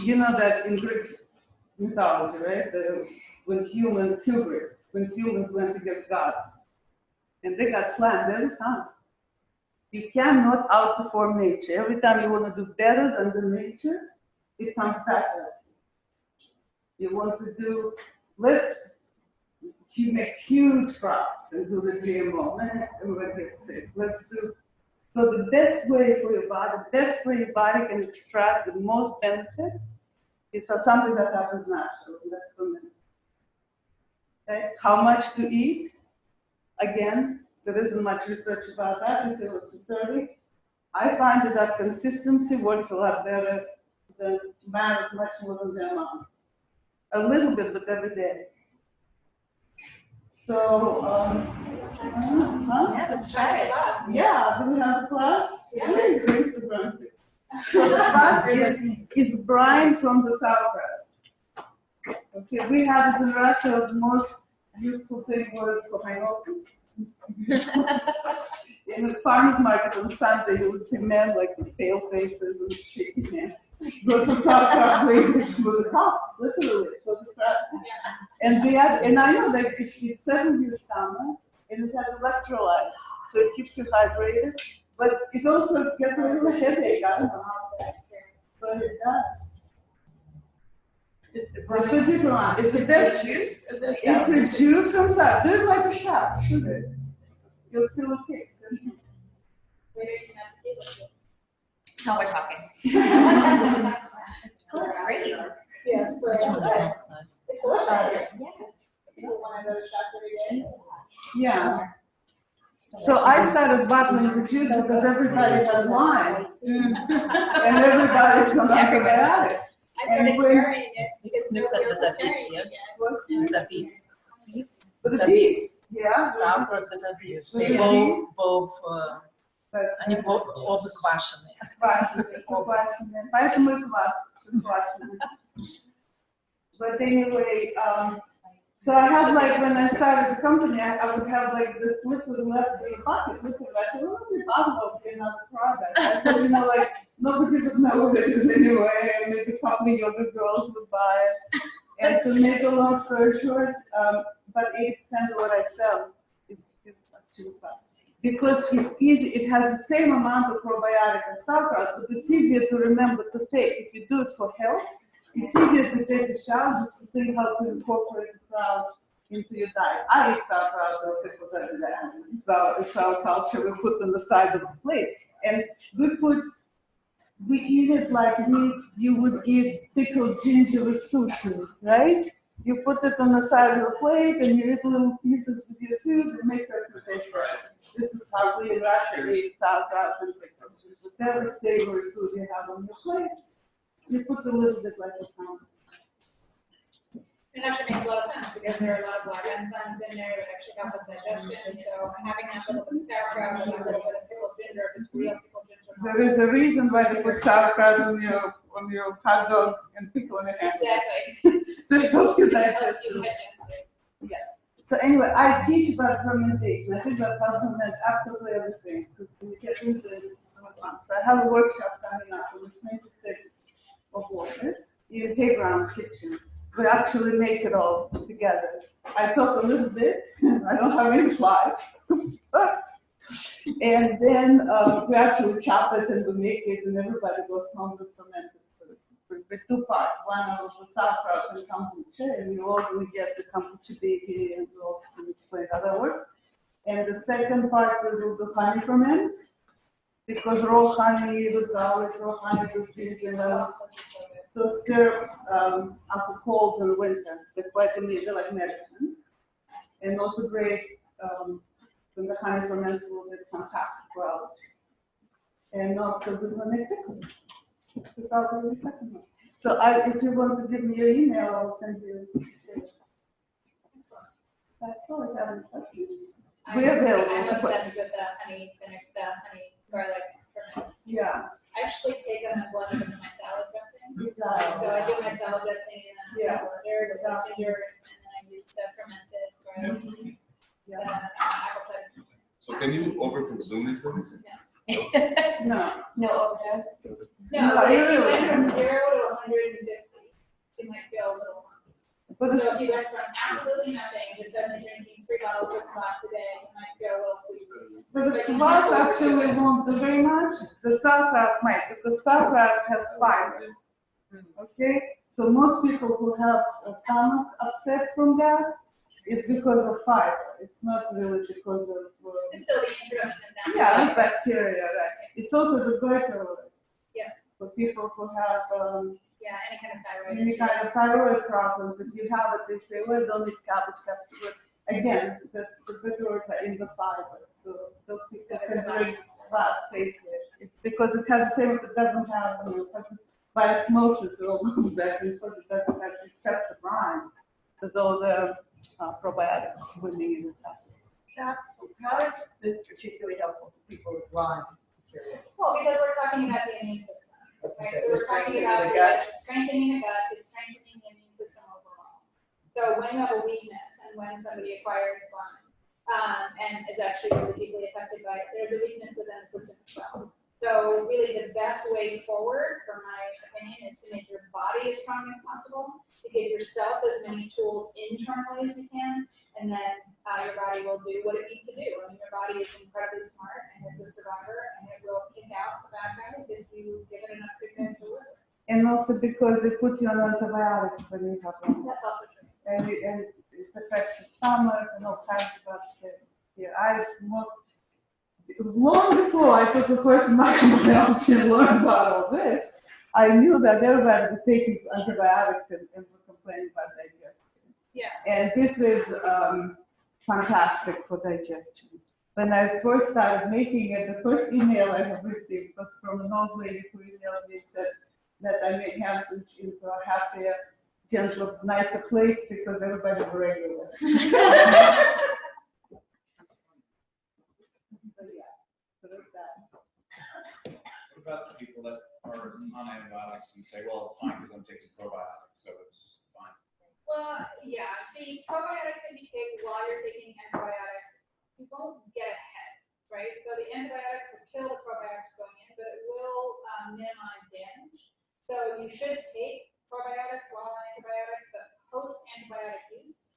You know that in Greek mythology, right? When humans went against gods, and they got slammed every time. You cannot outperform nature. Every time you want to do better than the nature, it comes back at you. You want to do, you make huge crops and do the GMO, everybody gets sick. Let's do, so the best way for your body, the best way your body can extract the most benefits, it's something that happens naturally, that's fermented. Okay? How much to eat? Again, there isn't much research about that, it's irreversible. I find that consistency works a lot better than matters much more than the amount. A little bit, but every day. So, Yeah, let's try it. Yeah, do we have a class? Yeah, it's Instagram. So the class is brine from the sauerkraut. Okay, we have it in Russia. The most useful thing was for my husband. In the farmer's market on Sunday, you would see men like with pale faces and shaky hands. Go to sauerkraut ladies with a cough, literally, it was a crap. And I know that it settles your stomach and it has electrolytes, so it keeps you hydrated, but it also gets rid of a headache. I don't know how, but it does. It's the It's the best juice. It's a juice from sauerkraut. Do it like a shot, sugar. You'll feel a kick. Now we're talking. So it's great. Yes, It's delicious. Yeah. People want to go to shop every day. Yeah. So I started bottling the juice because everybody has wine. And everybody's on antibiotics. I started And when- carrying it because Mix nobody it else with was the beef, carrying yes? it yet. The beef. For the beets, yeah. Sauerkraut with the beef. With the Они overkwašene. Квашеные. Поэтому и квашеные. But anyway, so I had like, when I started the company, I would have like this liquid left in the pocket. I said, well, let me bottle it in another product. I said, you know, like, nobody would know what it is anyway, and maybe probably yoga girls would buy it. And to make a long story short, about 80% of what I sell is actually plastic. Because it's easy, it has the same amount of probiotic as sauerkraut, so it's easier to remember to take. If you do it for health, it's easier to take a shot just to think how to incorporate the kraut into your diet. I eat sauerkraut because every day. It's our culture, we put on the side of the plate. And we put we eat it like you would eat pickled ginger with sushi, right? You put it on the side of the plate and you eat little pieces with your food. It makes it taste better. This is how we in Russia eat sauerkraut and pickles. Whatever savory food you have on your plate, you put a little bit like a pound. It actually makes a lot of sense because there are a lot of black enzymes in there that actually help with digestion. So having that little bit of sauerkraut and a little bit of pickled ginger, if it's real pickled ginger. There is a reason why they put sauerkraut on your hot dog and pickle in it. Exactly. To help you It helps digest you it. digest it. Yes. So anyway, I teach about fermentation. I think about how to ferment absolutely everything because when you get into it, it's so much fun. So I have a workshop coming up on the 26th of August in Playground Kitchen. We actually make it all together. I talk a little bit. I don't have any slides. And then we actually chop it and we make it, and everybody goes home with fermented food. With two parts. One of the sauerkraut and kombucha, and you also get the kombucha baby, and we also can explain how that works. And the second part we do the honey ferments, because raw honey with garlic, raw honey with season, those syrups after colds and winters, they're quite amazing, like medicine. And also great when the honey ferments will get some taps as well. And also the honey pickles. Without really second one. So if you want to give me your email, I'll send you. That's all I have. We're available. I'm to put- obsessed with the honey garlic ferments. Yeah. I actually take them and blend them into my salad dressing. Yeah. So I do my salad dressing and Yeah. water, just like ginger, and then I use the fermented garlic. Apple cider. So can you overconsume these things? No. No overdose. No, No, so you if you really went from can't. 0 to 150, it might feel a little funky. But So the, if you went from absolutely nothing to suddenly drinking 3 bottles of glass a day, it might feel a little fleeting. but the kvass actually won't do very much. The sauerkraut might, because sauerkraut has fiber. Okay? So most people who have a stomach upset from that is because of fiber. It's not really because of It's still the introduction of that. yeah, bacteria, right? It's also the glycerol. Yeah. For people who have Yeah, any kind of thyroid any issue. kind of thyroid problems, if you have it, they say, well, don't eat cabbage. Again, the glycerols are in the fiber, so those people can drink fast safely. It's because it has the same, it doesn't have, by osmosis, almost that, because it doesn't have just the brine, with all the probiotics we need in the How is this particularly helpful to people with Lyme? I'm curious. Well, because we're talking about the immune system. Right? Okay, So the we're talking strengthening about the gut. strengthening the gut, it's strengthening the immune system overall. So when you have a weakness and when somebody acquires Lyme and is actually really deeply affected by it, there's a weakness within the system as well. So really the best way forward, from my opinion, is to make your body as strong as possible, to give yourself as many tools internally as you can, and then your body will do what it needs to do. I mean, your body is incredibly smart and it's a survivor, and it will kick out the bad guys if you give it enough treatment to work with. And also because they put you on antibiotics when you have them. That's also true. And it affects the stomach and all kinds of stuff. Yeah, long before I took a course in microbiome to learn about all this, I knew that everybody was taking antibiotics and was complaining about digestion. Yeah. And this is fantastic for digestion. When I first started making it, the first email I have received was from an old lady who emailed me and said that I made Hampton into a happier, gentler, nicer place because everybody's regular. So yeah, so that's that. What about the people that are on antibiotics and say, well, it's fine because I'm taking probiotics, so it's fine? Well, yeah, the probiotics that you take while you're taking antibiotics, you won't get ahead, right? So the antibiotics will kill the probiotics going in, but it will minimize damage. So you should take probiotics while on antibiotics, but post-antibiotic use,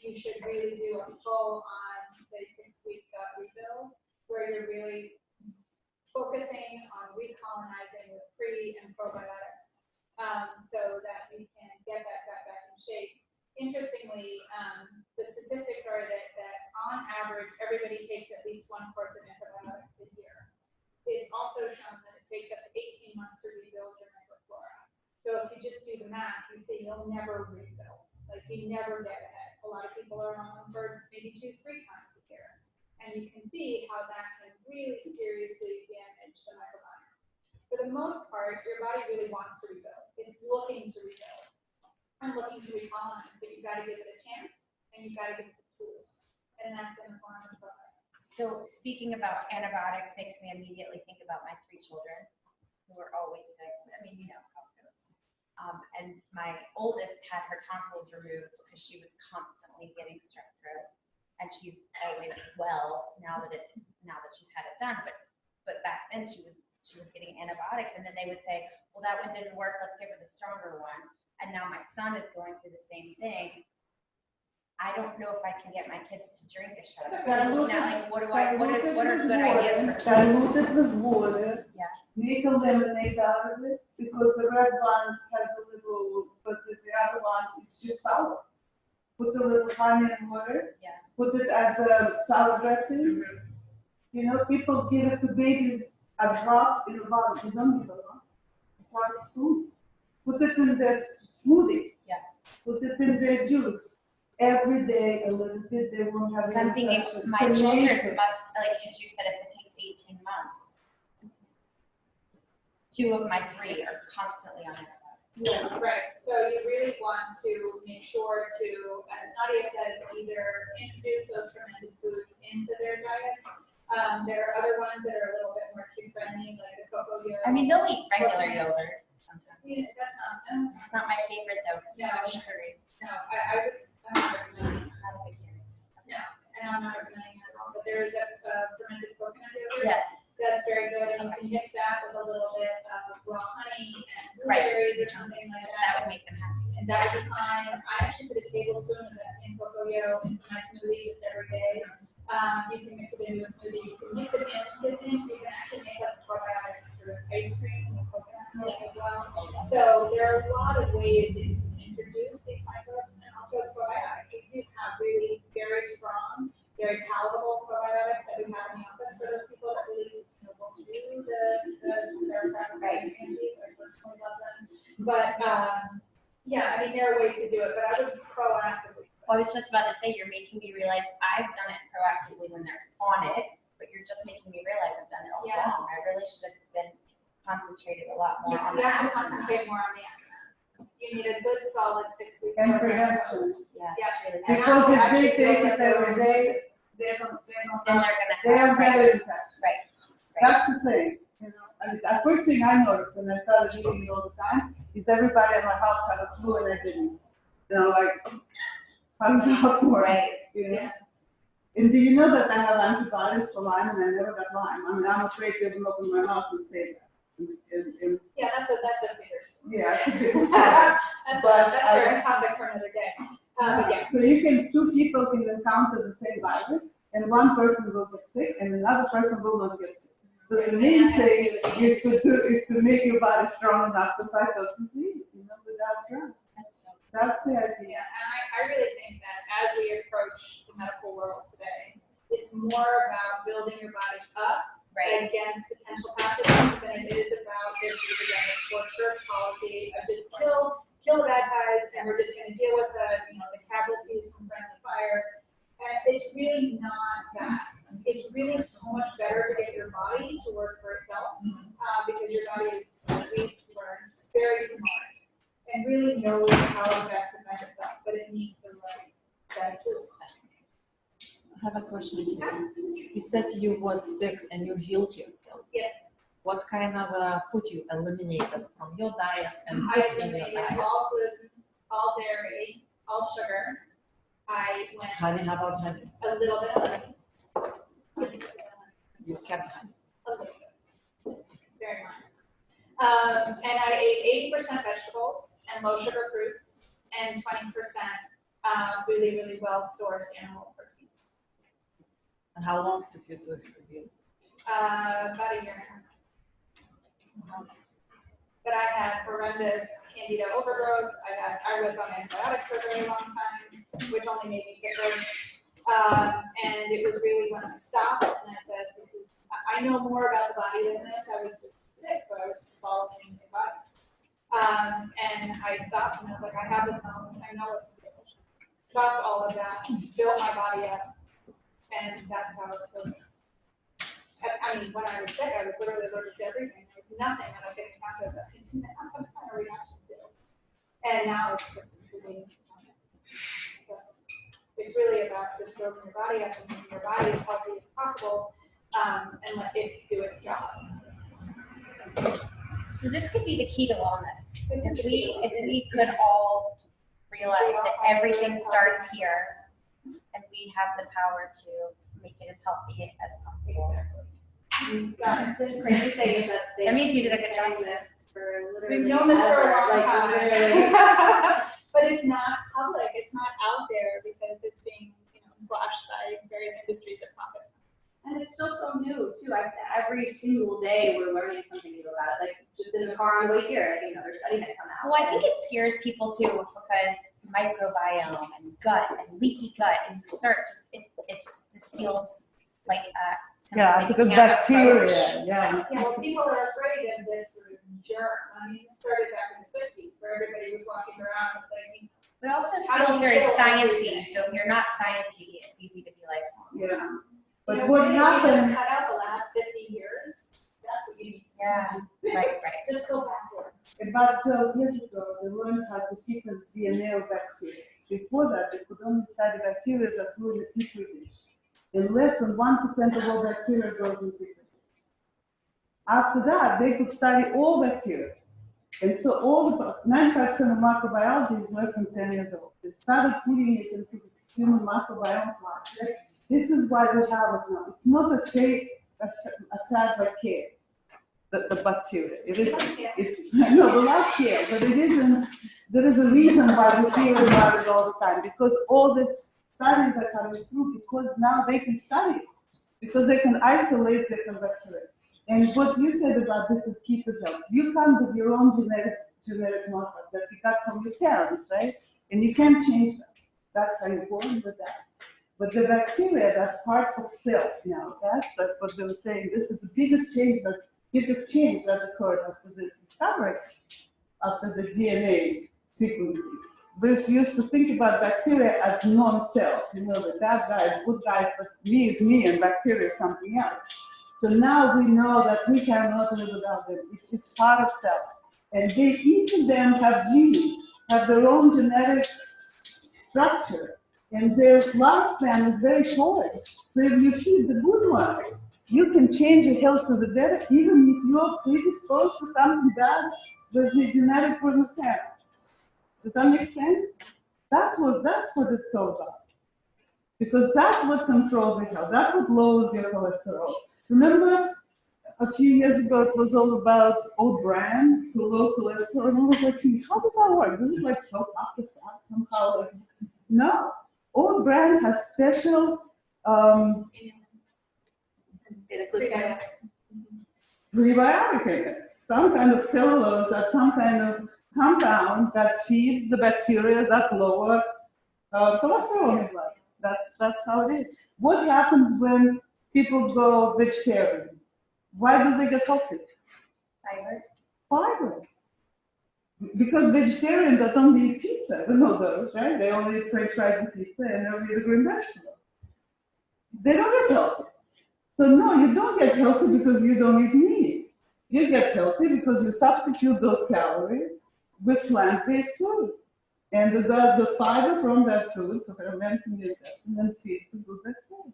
you should really do a full-on, say, 6-week gut refill, where you're really focusing on recolonizing with pre and probiotics, so that we can get that gut back in shape. Interestingly, the statistics are that on average, everybody takes at least 1 course of antibiotics a year. It's also shown that it takes up to 18 just do the math, you see you'll never rebuild. Like you never get ahead. A lot of people are on them for maybe 2-3 times a year. And you can see how that can really seriously damage the microbiome. For the most part, your body really wants to rebuild. It's looking to rebuild. I'm looking to recolonize, but you've got to give it a chance and you've got to give it the tools. And that's in the form of probiotics. So speaking about antibiotics makes me immediately think about my 3 children who are always sick. I mean, you know how it goes. And my oldest had her tonsils removed because she was constantly getting strep throat, and she's always well now that she's had it done. But back then she was getting antibiotics, and then they would say, well, that one didn't work. Let's give her the stronger one. And now my son is going through the same thing. I don't know if I can get my kids to drink a shot. Now, like, what are good ideas for dilute it with water. Yeah. Make a lemonade out of it, because the red one has a little, but the other one is just sour. Put a little honey and water. Yeah. Put it as a salad dressing. You know, people give it to babies a drop in a bottle. You don't give a lot. 1 spoon. Put it in their smoothie. Yeah. Put it in their juice. Every day a little bit, they won't have So I'm any thinking infection. my It's children amazing. must, like, because you said if it takes 18 months, 2 of my 3 are constantly on antibiotics. Yeah, right. So you really want to make sure to, as Nadia says, either introduce those fermented foods into their diets. There are other ones that are a little bit more kid friendly, like the cocoa yogurt. I mean, they'll eat regular yogurt sometimes. Yeah, that's not. It's not my favorite though, because it's so sugary. No, I'm not recommending. Not a big fan. No, and I'm not recommending it at all. But there is a fermented coconut yogurt. Yeah. That's very good, and you can mix that with a little bit of raw honey and Right. blueberries or something like That that. would make them happy. And that would be fine. I actually put a tablespoon of that in cocoa into my smoothie just every day. You can mix it into a smoothie. You can mix it into things. You can actually make up probiotics through ice cream and coconut milk as well. So there are a lot of ways that you can introduce these microbes and also probiotics. We do have really very strong, very palatable probiotics that we have in the office for those people that really won't do the sauerkraut and candies. I personally love them. But yeah, I mean, there are ways to do it, but I would proactively. Well, I was just about to say, you're making me realize I've done it proactively when they're on it, but you're just making me realize I've done it all Yeah. along. I really should have been concentrated a lot more on You have to that. concentrate more on the aftermath. You need a good solid 6-week And program. prevention. Yeah, Yeah. it's really And nice. Because if actually they take feel it like every they're- day, they don't Then have, they're they gonna don't have, get infection. right. That's the thing, you know. And the first thing I noticed when I started eating it all the time is everybody in my house had a flu and I didn't. You know, like, how does that work? Right. You know? Yeah. And do you know that I have antibiotics for Lyme and I never got Lyme? I mean, I'm afraid to even open my mouth and say that. And, Yeah, that's a bigger story. yeah, it's a big story. That's But a topic for another day. But yeah. So you can, 2 people can encounter the same virus, and one person will get sick, and another person will not get sick. So the main thing is to make your body strong enough to fight off disease, you know, without drugs. That's the idea. Yeah, and I really think that as we approach the medical world today, it's more about building your body up against potential pathogens than it is about this again, this short policy of just kill the bad guys and we're just going to deal with the casualties from friendly fire. And it's really not that. It's really so much better to get your body to work for itself because your body is, as we learned, very smart and really knows how best to defend itself, but it needs the right set of tools. I have a question here. You said you was sick and you healed yourself. Yes, What kind of food you eliminated from your diet and I put in your eliminated diet? all gluten, all dairy, all sugar. I went Honey, how about honey? a little bit of honey. You kept honey. A little bit, very minor. And I ate 80% vegetables and low sugar fruits and 20% really, really well sourced animal proteins. And how long took you to heal? About a year and a half. But I had horrendous candida overgrowth. I was on antibiotics for a very long time, which only made me sicker. And it was really when I stopped and I said, I know more about the body than this. I was just sick, so I was just following advice. And I stopped and I was like, I have this knowledge, I know what to do. Stopped all of that, built my body up, and that's how it was. I mean, when I was sick, I was literally allergic to everything. There was nothing that I could encounter that I didn't have some kind of reaction to. And now it's really, so it's really about just building your body up and making your body as healthy as possible, and let it do its job. So this could be the key to wellness. If we could all realize that everything starts here, and we have the power to make it as healthy as possible. The crazy thing is that means you did a good job. this for literally We've known this for a long like, time. literally. But it's not public, it's not out there because it's being, squashed by various industries that profit. And it's still so new too. Every single day we're learning something new about it. Like just in the car on the way here, another study had come out. Well, I think it scares people too because microbiome and gut and leaky gut and research, it just feels like Yeah, because bacteria, yeah. Well, people are afraid of this sort of germ. I mean, it started back in the 60s where everybody was walking around with like, but it also How do feels you very show sciencey. everything? So if you're not sciencey, it's easy to be like, Yeah. But But what if you happened, just cut out the last 50 years, that's what you need to do. right. Just go backwards. about 12 years ago, they learned how to sequence DNA of bacteria. Before that, they could only study bacteria that grew in the petri dish. And less than 1% of all bacteria grows in petri dish. After that, they could study all bacteria. And so all the 95% of microbiology is less than 10 years old. They started putting it into the human microbiome class. This is why we have it now. It's not a fake attack by care, the bacteria. It isn't. No, we love care, but it isn't. There is a reason why we hear about it all the time, because all these studies are coming through, because now they can study it, because they can isolate the bacteria. And what you said about this is keep it health. You come with your own genetic marker that you got from your parents, right? And you can't change that. That's how you're born with that. But the bacteria, that's part of self now. That's what they were saying. This is the biggest change that occurred after this discovery, after the DNA sequencing. We used to think about bacteria as non-self. The bad guys, good guys, but me is me and bacteria is something else. So now we know that we cannot live without them. It is part of self. And each of them have genes, have their own genetic structure. And their lifespan is very short. So if you feed the good ones, you can change your health to the better, even if you're predisposed to something bad with the genetic from your parents. Does that make sense? That's what it's all about. Because that's what controls your health. That's what lowers your cholesterol. Remember, a few years ago, it was all about old brand, the low cholesterol, and I was like, how does that work? This is like so up to that somehow. No. Old brand has special prebiotic in it, some kind of cellulose or some kind of compound that feeds the bacteria that lower cholesterol in blood. That's how it is. What happens when people go vegetarian? Why do they get healthy? Fiber. Because vegetarians that only eat pizza, we know those, right? They only eat French fries and pizza and they'll eat a green vegetable. They don't get healthy. So no, you don't get healthy because you don't eat meat. You get healthy because you substitute those calories with plant-based food. And the fiber from that food ferments in the intestine and feeds the good bacteria.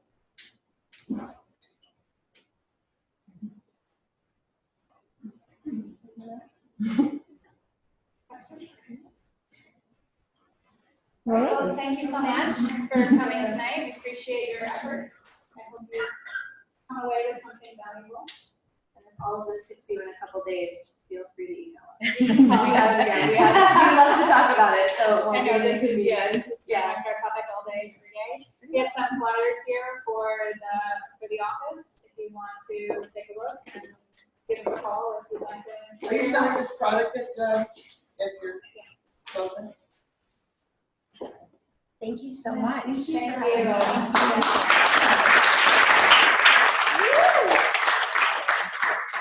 Well, thank you so much for coming tonight. We appreciate your efforts. I hope you come away with something valuable. And if all of this hits you in a couple days, feel free to email us. We love to talk about it. So I know this is our topic all day, every day. We have some flyers here for the office if you want to take a look and give us a call if you'd like to. Are you selling this product at your slogan? Thank you so much. Thank you.